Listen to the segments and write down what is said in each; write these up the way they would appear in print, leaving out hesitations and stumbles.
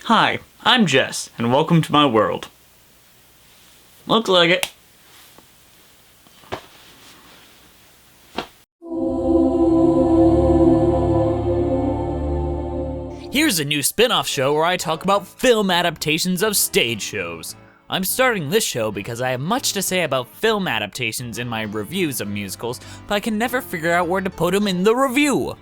Hi, I'm Jess, and welcome to my world. Looks like it. Here's a new spin-off show where I talk about film adaptations of stage shows. I'm starting this show because I have much to say about film adaptations in my reviews of musicals, but I can never figure out where to put them in the review.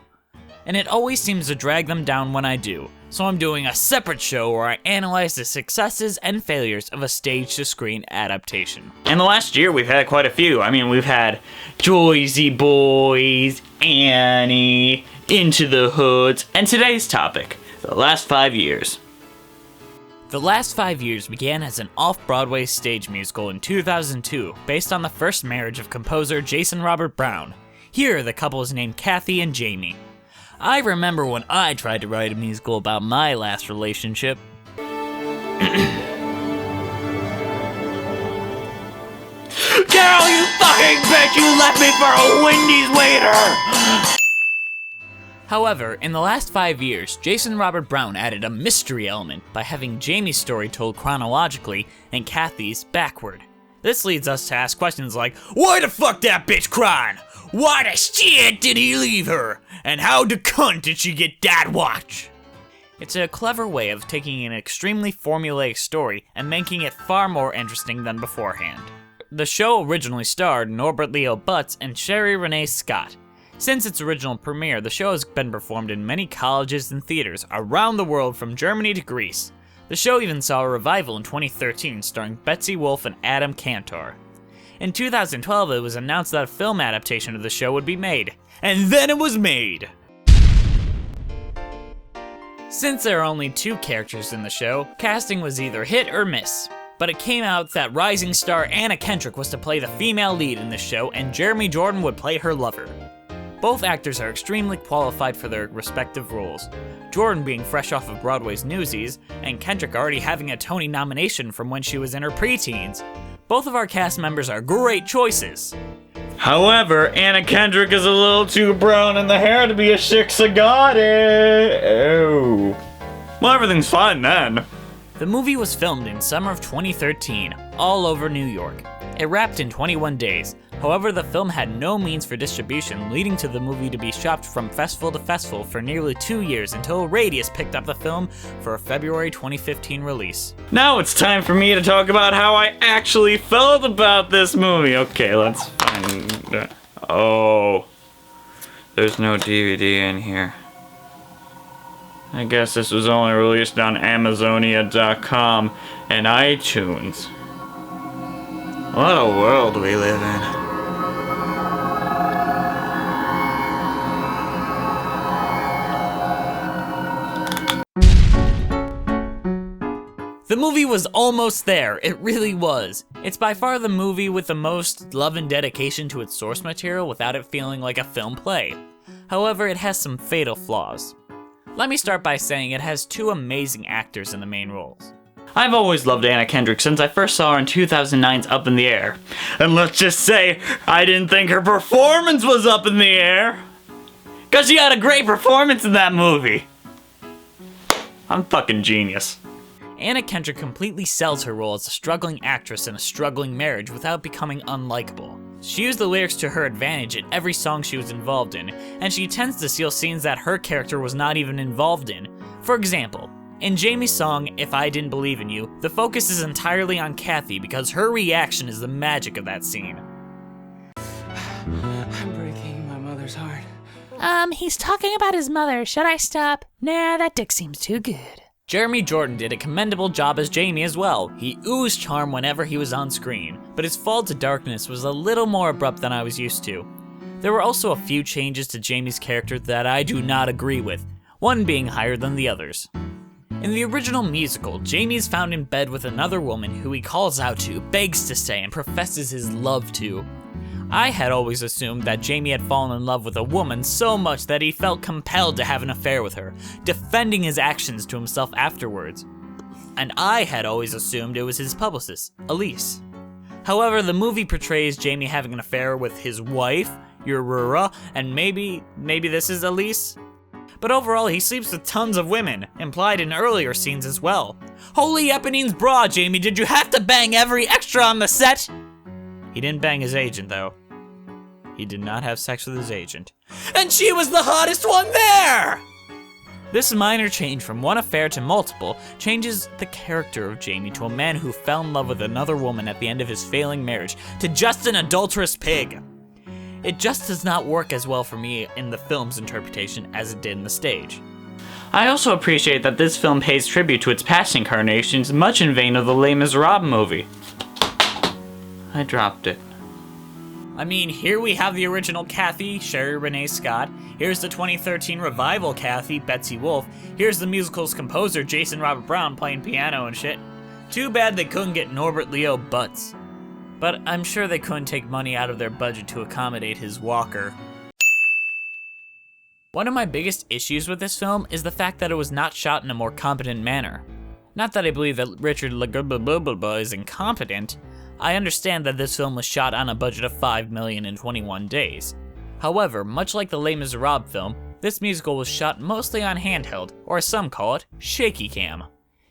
And it always seems to drag them down when I do. So I'm doing a separate show where I analyze the successes and failures of a stage-to-screen adaptation. In the last year, we've had quite a few. We've had Joyzy Boys, Annie, Into the Hoods, and today's topic, the last 5 years. The Last 5 Years began as an off-Broadway stage musical in 2002, based on the first marriage of composer Jason Robert Brown. Here, the couple is named Kathy and Jamie. I remember when I tried to write a musical about my last relationship. Girl, you fucking bitch! You left me for a Wendy's waiter! However, in the last 5 years, Jason Robert Brown added a mystery element by having Jamie's story told chronologically and Kathy's backward. This leads us to ask questions like, why the fuck that bitch crying? Why the shit did he leave her? And how the cunt did she get that watch? It's a clever way of taking an extremely formulaic story and making it far more interesting than beforehand. The show originally starred Norbert Leo Butz and Sherry Renee Scott. Since its original premiere, the show has been performed in many colleges and theaters around the world from Germany to Greece. The show even saw a revival in 2013 starring Betsy Wolfe and Adam Cantor. In 2012, it was announced that a film adaptation of the show would be made. And then it was made! Since there are only 2 characters in the show, casting was either hit or miss. But it came out that rising star Anna Kendrick was to play the female lead in the show and Jeremy Jordan would play her lover. Both actors are extremely qualified for their respective roles, Jordan being fresh off of Broadway's Newsies, and Kendrick already having a Tony nomination from when she was in her preteens. Both of our cast members are great choices. However, Anna Kendrick is a little too brown in the hair to be a Shiksagotti. Oh. Well, everything's fine then. The movie was filmed in summer of 2013, all over New York. It wrapped in 21 days. However, the film had no means for distribution, leading to the movie to be shopped from festival to festival for nearly 2 years until Radius picked up the film for a February 2015 release. Now it's time for me to talk about how I actually felt about this movie. Okay, let's find... Oh. There's no DVD in here. I guess this was only released on Amazonia.com and iTunes. What a world we live in. The movie was almost there, it really was. It's by far the movie with the most love and dedication to its source material without it feeling like a film play. However, it has some fatal flaws. Let me start by saying it has 2 amazing actors in the main roles. I've always loved Anna Kendrick since I first saw her in 2009's Up in the Air. And let's just say, I didn't think her performance was up in the air. Cause she had a great performance in that movie. I'm fucking genius. Anna Kendrick completely sells her role as a struggling actress in a struggling marriage without becoming unlikable. She used the lyrics to her advantage in every song she was involved in, and she tends to steal scenes that her character was not even involved in. For example, in Jamie's song, If I Didn't Believe in You, the focus is entirely on Kathy because her reaction is the magic of that scene. I'm breaking my mother's heart. He's talking about his mother. Should I stop? Nah, that dick seems too good. Jeremy Jordan did a commendable job as Jamie as well. He oozed charm whenever he was on screen, but his fall to darkness was a little more abrupt than I was used to. There were also a few changes to Jamie's character that I do not agree with, one being higher than the others. In the original musical, Jamie is found in bed with another woman who he calls out to, begs to stay, and professes his love to. I had always assumed that Jamie had fallen in love with a woman so much that he felt compelled to have an affair with her, defending his actions to himself afterwards. And I had always assumed it was his publicist, Elise. However, the movie portrays Jamie having an affair with his wife, Aurora, and maybe this is Elise? But overall, he sleeps with tons of women, implied in earlier scenes as well. Holy Eponine's bra, Jamie, did you have to bang every extra on the set? He didn't bang his agent, though. He did not have sex with his agent. And she was the hottest one there! This minor change from one affair to multiple changes the character of Jamie to a man who fell in love with another woman at the end of his failing marriage to just an adulterous pig. It just does not work as well for me in the film's interpretation as it did in the stage. I also appreciate that this film pays tribute to its past incarnations, much in vein of the Les Miserables movie. I dropped it. I mean, here we have the original Kathy, Sherry Renee Scott. Here's the 2013 revival Kathy, Betsy Wolfe. Here's the musical's composer, Jason Robert Brown, playing piano and shit. Too bad they couldn't get Norbert Leo Butz. But I'm sure they couldn't take money out of their budget to accommodate his walker. One of my biggest issues with this film is the fact that it was not shot in a more competent manner. Not that I believe that Richard Lagubba is incompetent. I understand that this film was shot on a budget of $5 million in 21 days. However, much like the Les Miserables film, this musical was shot mostly on handheld, or as some call it, Shakey Cam.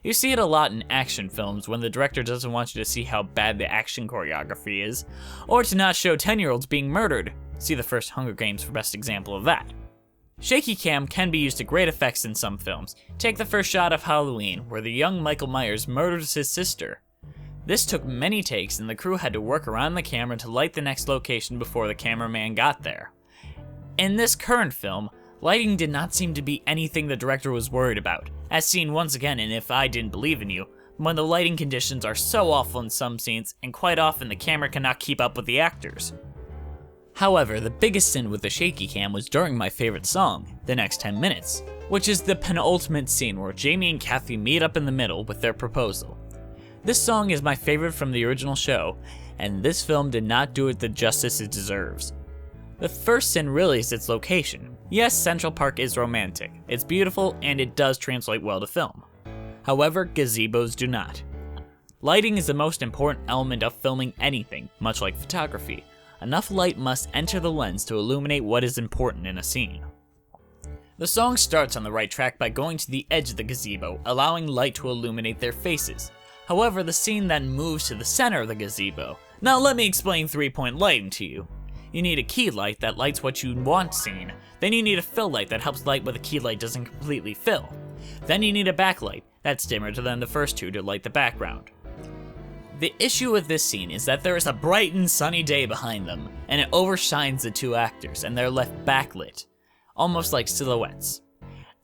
You see it a lot in action films when the director doesn't want you to see how bad the action choreography is, or to not show 10-year-olds being murdered. See the first Hunger Games for best example of that. Shaky cam can be used to great effects in some films. Take the first shot of Halloween, where the young Michael Myers murders his sister. This took many takes and the crew had to work around the camera to light the next location before the cameraman got there. In this current film, lighting did not seem to be anything the director was worried about, as seen once again in If I Didn't Believe in You, when the lighting conditions are so awful in some scenes and quite often the camera cannot keep up with the actors. However, the biggest sin with the shaky cam was during my favorite song, The Next 10 Minutes, which is the penultimate scene where Jamie and Kathy meet up in the middle with their proposal. This song is my favorite from the original show, and this film did not do it the justice it deserves. The first sin really is its location. Yes, Central Park is romantic, it's beautiful, and it does translate well to film. However, gazebos do not. Lighting is the most important element of filming anything, much like photography. Enough light must enter the lens to illuminate what is important in a scene. The song starts on the right track by going to the edge of the gazebo, allowing light to illuminate their faces. However, the scene then moves to the center of the gazebo. Now let me explain 3-point lighting to you. You need a key light that lights what you want seen. Then you need a fill light that helps light what the key light doesn't completely fill. Then you need a backlight that's dimmer than the first two to light the background. The issue with this scene is that there is a bright and sunny day behind them, and it overshines the two actors, and they're left backlit, almost like silhouettes.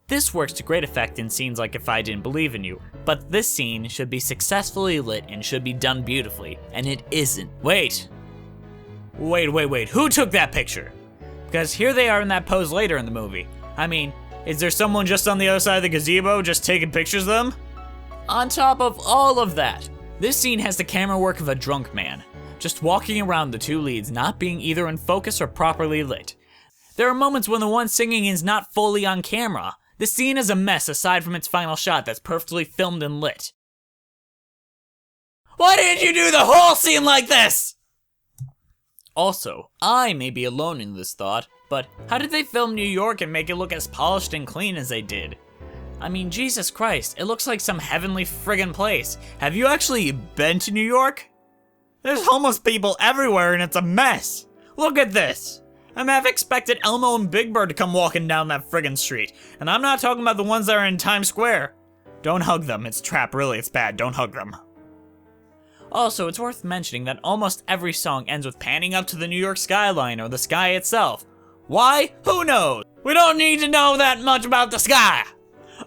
This works to great effect in scenes like If I Didn't Believe in You, but this scene should be successfully lit and should be done beautifully, and it isn't. Wait, who took that picture? Because here they are in that pose later in the movie. I mean, is there someone just on the other side of the gazebo just taking pictures of them? On top of all of that, this scene has the camera work of a drunk man, just walking around the two leads not being either in focus or properly lit. There are moments when the one singing is not fully on camera. The scene is a mess aside from its final shot that's perfectly filmed and lit. Why didn't you do the whole scene like this? Also, I may be alone in this thought, but how did they film New York and make it look as polished and clean as they did? I mean, Jesus Christ, it looks like some heavenly friggin' place. Have you actually been to New York? There's homeless people everywhere and it's a mess. Look at this. I may have expected Elmo and Big Bird to come walking down that friggin' street. And I'm not talking about the ones that are in Times Square. Don't hug them, it's a trap, really, it's bad, don't hug them. Also, it's worth mentioning that almost every song ends with panning up to the New York skyline or the sky itself. Why? Who knows? We don't need to know that much about the sky.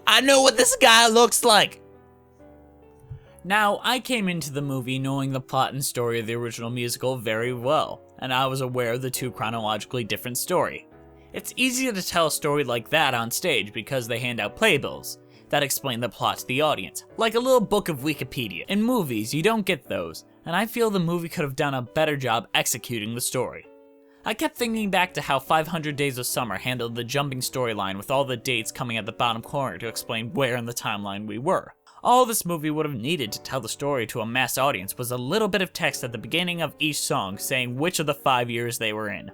I know what the sky looks like. Now, I came into the movie knowing the plot and story of the original musical very well, and I was aware of the two chronologically different story. It's easy to tell a story like that on stage because they hand out playbills that explain the plot to the audience, like a little book of Wikipedia. In movies, you don't get those, and I feel the movie could have done a better job executing the story. I kept thinking back to how 500 Days of Summer handled the jumping storyline with all the dates coming at the bottom corner to explain where in the timeline we were. All this movie would have needed to tell the story to a mass audience was a little bit of text at the beginning of each song saying which of the 5 years they were in.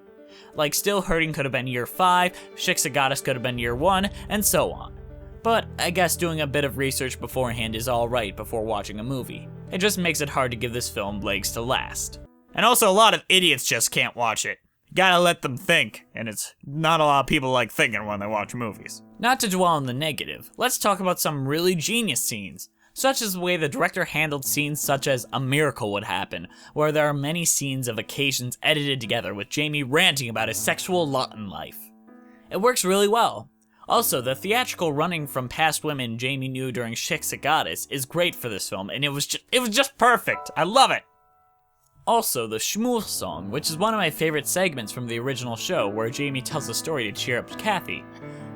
Like Still Hurting could have been year 5, Shiksa could have been year 1, and so on. But I guess doing a bit of research beforehand is alright before watching a movie. It just makes it hard to give this film legs to last. And also a lot of idiots just can't watch it. You gotta let them think, and it's not a lot of people like thinking when they watch movies. Not to dwell on the negative, let's talk about some really genius scenes, such as the way the director handled scenes such as A Miracle Would Happen, where there are many scenes of occasions edited together with Jamie ranting about his sexual lot in life. It works really well. Also, the theatrical running from past women Jamie knew during Shiksa is great for this film, and it was just perfect. I love it. Also, the Shmuel song, which is one of my favorite segments from the original show, where Jamie tells a story to cheer up Kathy.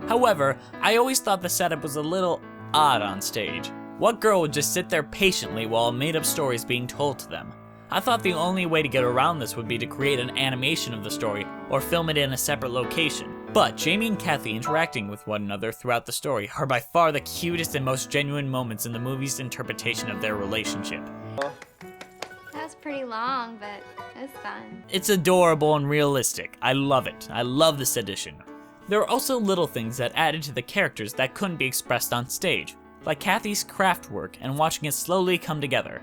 However, I always thought the setup was a little odd on stage. What girl would just sit there patiently while a made-up story is being told to them? I thought the only way to get around this would be to create an animation of the story, or film it in a separate location. But Jamie and Kathy interacting with one another throughout the story are by far the cutest and most genuine moments in the movie's interpretation of their relationship. That was pretty long, but it was fun. It's adorable and realistic. I love it. I love this edition. There are also little things that added to the characters that couldn't be expressed on stage, like Kathy's craft work and watching it slowly come together.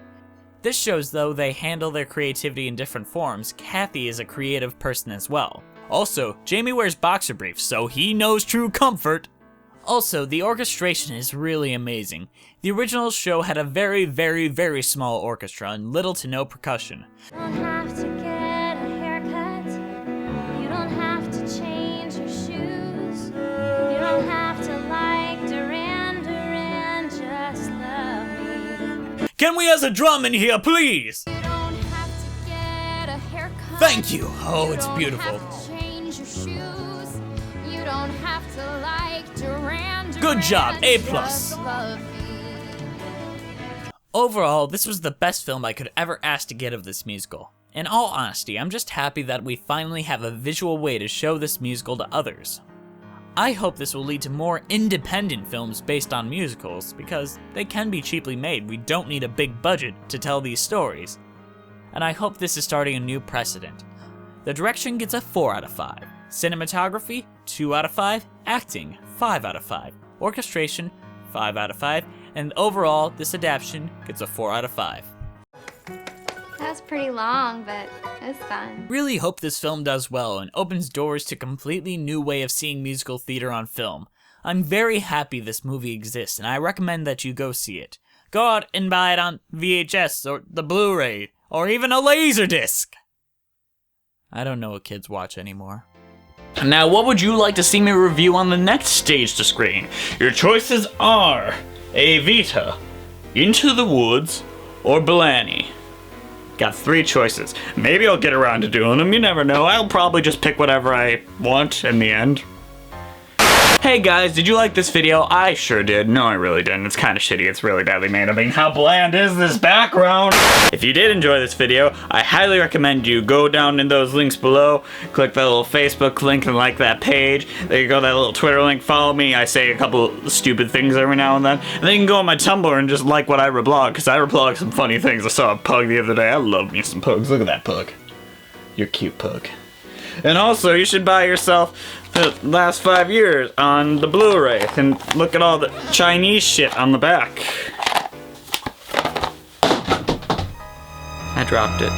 This shows though they handle their creativity in different forms, Kathy is a creative person as well. Also, Jamie wears boxer briefs, so he knows true comfort. Also, the orchestration is really amazing. The original show had a very small orchestra and little to no percussion. You don't have to get a haircut. You don't have to change your shoes. You don't have to like Duran Duran, just love me. Can we have a drum in here, please? You don't have to get a haircut. Thank you. Oh, it's beautiful. You don't have to change your shoes. You don't have to like Duran Duran. Good job, A+. just love me. Overall, this was the best film I could ever ask to get of this musical. In all honesty, I'm just happy that we finally have a visual way to show this musical to others. I hope this will lead to more independent films based on musicals, because they can be cheaply made. We don't need a big budget to tell these stories. And I hope this is starting a new precedent. The direction gets a 4 out of 5. Cinematography, 2 out of 5. Acting, 5 out of 5. Orchestration, 5 out of 5. And overall, this adaptation gets a 4 out of 5. That was pretty long, but it was fun. Really hope this film does well and opens doors to a completely new way of seeing musical theater on film. I'm very happy this movie exists, and I recommend that you go see it. Go out and buy it on VHS or the Blu-ray, or even a Laserdisc. I don't know what kids watch anymore. Now, what would you like to see me review on the next stage to screen? Your choices are Evita, Into the Woods, or Blaney. Got 3 choices. Maybe I'll get around to doing them, you never know. I'll probably just pick whatever I want in the end. Hey guys, did you like this video? I sure did. No, I really didn't. It's kind of shitty. It's really badly made. I mean, how bland is this background? If you did enjoy this video, I highly recommend you go down in those links below, click that little Facebook link and like that page. There you go, that little Twitter link. Follow me. I say a couple stupid things every now and then. And then you can go on my Tumblr and just like what I reblog, because I reblog some funny things. I saw a pug the other day. I love me some pugs. Look at that pug. You're a cute pug. And also, you should buy yourself the last 5 years on the Blu-ray and look at all the Chinese shit on the back. I dropped it.